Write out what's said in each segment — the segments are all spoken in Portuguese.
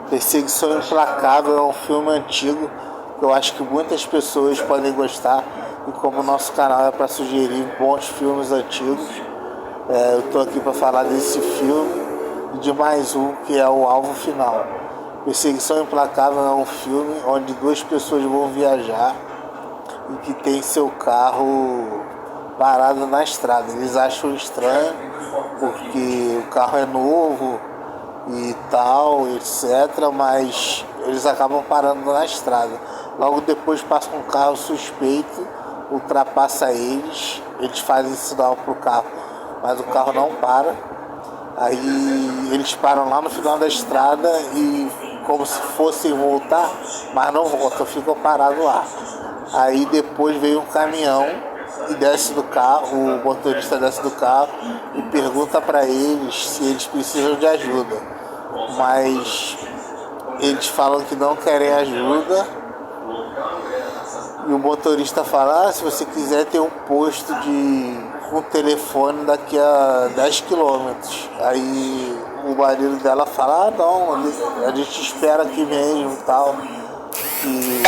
Perseguição Implacável é um filme antigo que eu acho que muitas pessoas podem gostar, e como o nosso canal é para sugerir bons filmes antigos, eu estou aqui para falar desse filme e de mais um que é O Alvo Final. Perseguição Implacável é um filme onde duas pessoas vão viajar e que tem seu carro parado na estrada. Eles acham estranho porque o carro é novo e tal, etc., mas eles acabam parando na estrada. Logo depois passa um carro suspeito, ultrapassa eles fazem sinal pro carro, mas o carro não para. Aí eles param lá no final da estrada e como se fossem voltar, mas não voltam, ficam parados lá. Aí depois veio um caminhão e desce do carro, o motorista desce do carro e pergunta para eles se eles precisam de ajuda. Mas eles falam que não querem ajuda. E o motorista fala, se você quiser tem um posto com telefone daqui a 10 quilômetros. Aí o marido dela fala, não, a gente espera aqui mesmo e tal. E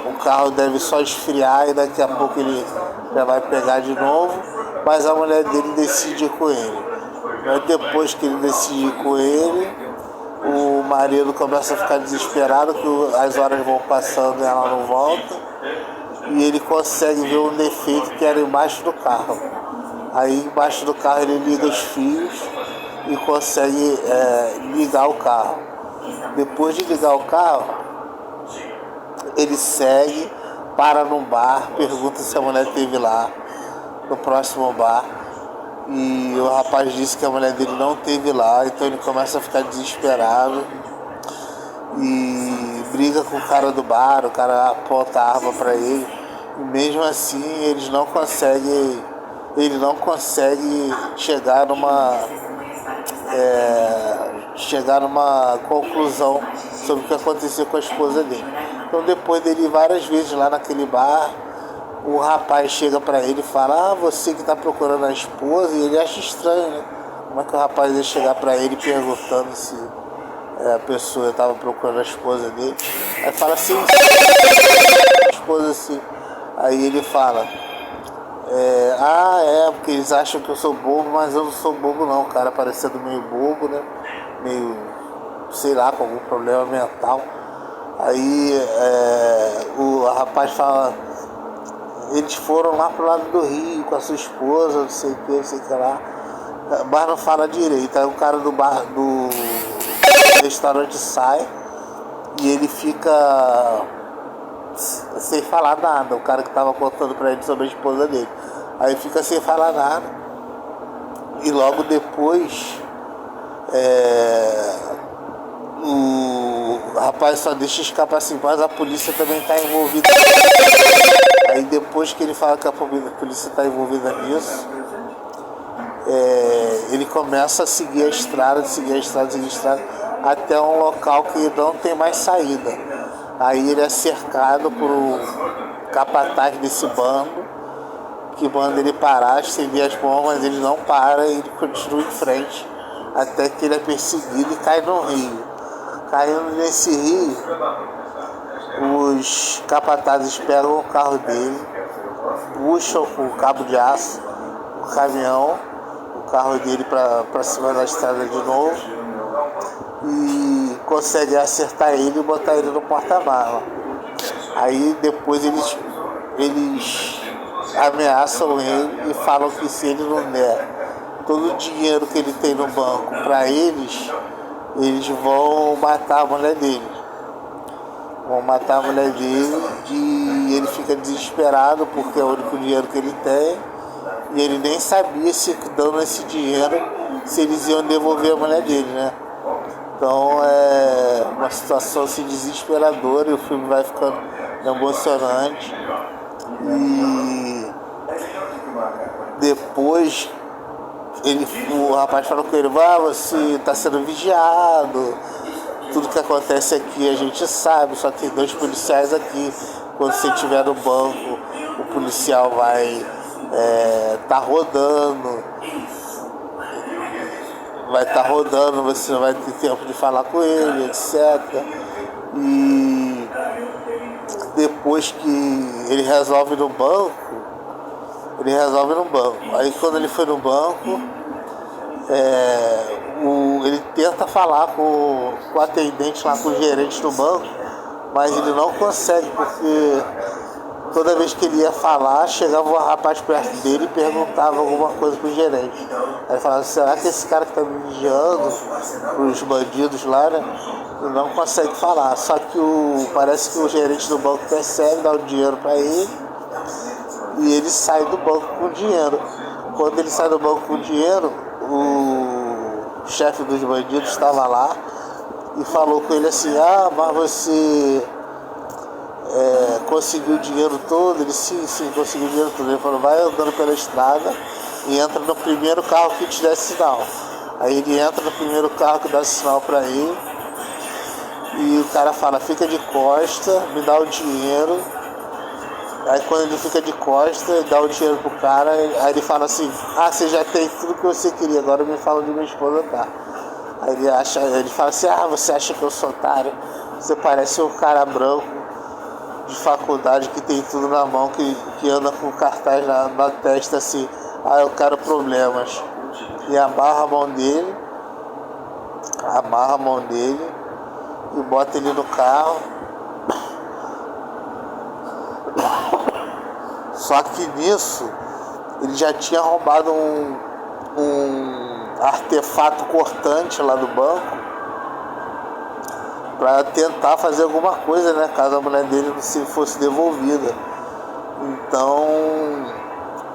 o carro deve só esfriar e daqui a pouco ele já vai pegar de novo. Mas a mulher dele decide ir com ele. Mas depois que ele decide ir com ele, o marido começa a ficar desesperado, que as horas vão passando e ela não volta. E ele consegue ver um defeito que era embaixo do carro. Aí embaixo do carro ele liga os fios e consegue ligar o carro. Depois de ligar o carro, ele segue, para num bar, pergunta se a mulher esteve lá, no próximo bar. E o rapaz disse que a mulher dele não esteve lá, então ele começa a ficar desesperado e briga com o cara do bar, o cara aponta a arma para ele. E mesmo assim ele não consegue chegar numa conclusão sobre o que aconteceu com a esposa dele. Então depois dele ir várias vezes lá naquele bar, o rapaz chega pra ele e fala, você que tá procurando a esposa, e ele acha estranho, né? Como é que o rapaz ia chegar pra ele perguntando se a pessoa estava procurando a esposa dele? Aí fala assim, a esposa assim. Aí ele fala, porque eles acham que eu sou bobo, mas eu não sou bobo não, o cara parecendo meio bobo, né? Meio, sei lá, com algum problema mental. Aí o rapaz fala, eles foram lá pro lado do Rio com a sua esposa, não sei o que lá. Mas não fala direito. Aí o cara do bar, do restaurante sai e ele fica sem falar nada. O cara que tava contando pra ele sobre a esposa dele. Aí fica sem falar nada. E logo depois o rapaz só deixa escapar assim, mas a polícia também tá envolvida. Aí depois que ele fala que a polícia está envolvida nisso, ele começa a seguir a estrada, até um local que não tem mais saída. Aí ele é cercado por um capataz desse bando, que manda ele parar, estender as mãos, mas ele não para, e ele continua em frente, até que ele é perseguido e cai no rio. Caindo nesse rio, os capatazes pegam o carro dele, puxam com o cabo de aço o caminhão, o carro dele para cima da estrada de novo e conseguem acertar ele e botar ele no porta-mala. Aí depois eles ameaçam ele e falam que se ele não der todo o dinheiro que ele tem no banco para eles vão matar a mulher dele. Vão matar a mulher dele e ele fica desesperado porque é o único dinheiro que ele tem e ele nem sabia se dando esse dinheiro se eles iam devolver a mulher dele, né? Então é uma situação assim desesperadora e o filme vai ficando emocionante. E depois o rapaz fala com ele, você está sendo vigiado, tudo que acontece aqui a gente sabe, só tem 2 policiais aqui. Quando você estiver no banco, o policial vai tá rodando. vai estar rodando, você não vai ter tempo de falar com ele, etc. E depois que ele resolve no banco, Aí quando ele foi no banco, ele tenta falar com o atendente lá, com o gerente do banco, mas ele não consegue, porque toda vez que ele ia falar, chegava um rapaz perto dele e perguntava alguma coisa pro gerente. Aí ele falava, será que esse cara que tá me vigiando, os bandidos lá, né? Ele não consegue falar. Só que parece que o gerente do banco percebe, dá o dinheiro para ele e ele sai do banco com o dinheiro. Quando ele sai do banco com o dinheiro, o chefe dos bandidos estava lá e falou com ele assim, mas você conseguiu o dinheiro todo? Ele, sim, conseguiu o dinheiro todo. Ele falou, vai andando pela estrada e entra no primeiro carro que te der sinal. Aí ele entra no primeiro carro que dá sinal para ele e o cara fala, fica de costa, me dá o dinheiro. Aí quando ele fica de costa, dá o dinheiro pro cara, aí ele fala assim, você já tem tudo que você queria, agora me fala onde minha esposa tá. Aí ele fala assim, você acha que eu sou otário? Você parece um cara branco de faculdade que tem tudo na mão, que anda com cartaz na testa assim, eu quero problemas. E amarra a mão dele e bota ele no carro. Só que nisso ele já tinha roubado um artefato cortante lá do banco para tentar fazer alguma coisa, né, caso a mulher dele não fosse devolvida. Então,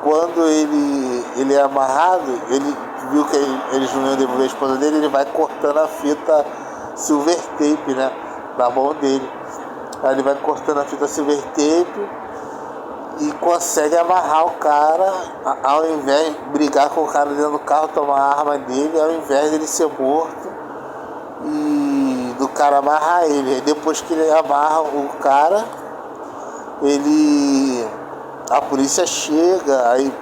quando ele é amarrado, ele viu que eles não iam devolver a esposa dele, ele vai cortando a fita silver tape, né, na mão dele. Aí ele vai cortando a fita silver tape e consegue amarrar o cara, ao invés de brigar com o cara dentro do carro, tomar a arma dele, ao invés dele ser morto e do cara amarrar ele. Aí depois que ele amarra o cara, a polícia chega, aí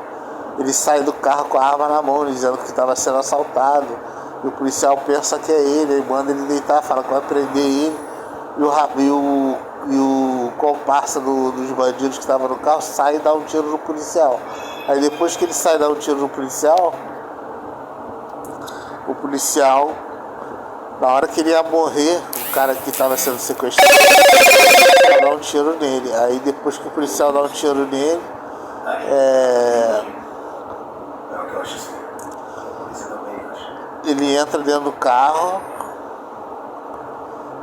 ele sai do carro com a arma na mão, dizendo que estava sendo assaltado, e o policial pensa que é ele, aí manda ele deitar, fala que vai prender ele, e o comparsa dos bandidos que estava no carro sai e dá um tiro no policial. Aí depois que ele sai e dá um tiro no policial, o policial, na hora que ele ia morrer, o cara que estava sendo sequestrado dá um tiro nele. Aí depois que o policial dá um tiro nele, ele entra dentro do carro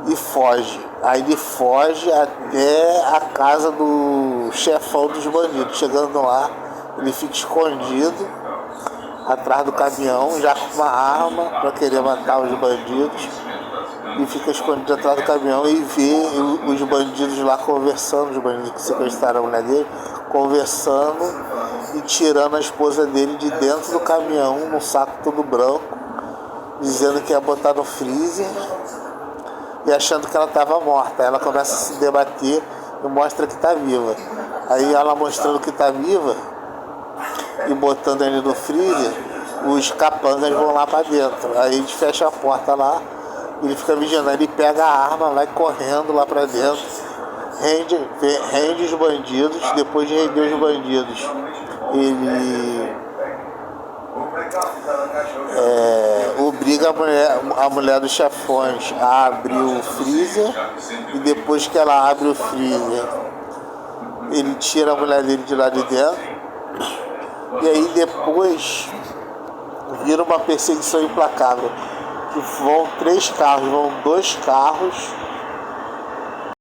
e foge. Aí ele foge até a casa do chefão dos bandidos. Chegando lá, ele fica escondido atrás do caminhão, já com uma arma para querer matar os bandidos. E fica escondido atrás do caminhão e vê os bandidos lá conversando, os bandidos que sequestraram a mulher dele, conversando e tirando a esposa dele de dentro do caminhão, num saco todo branco, dizendo que ia botar no freezer e achando que ela estava morta. Aí ela começa a se debater e mostra que está viva. Aí ela mostrando que está viva e botando ele no freezer, os capangas vão lá para dentro. Aí eles fecham a porta lá, ele fica vigiando, ele pega a arma, vai correndo lá para dentro, rende os bandidos. Depois de render os bandidos, ele obriga a mulher dos chefões a abrir o freezer, e depois que ela abre o freezer, ele tira a mulher dele de lá de dentro, e aí depois vira uma perseguição implacável, que vão 3 carros, vão 2 carros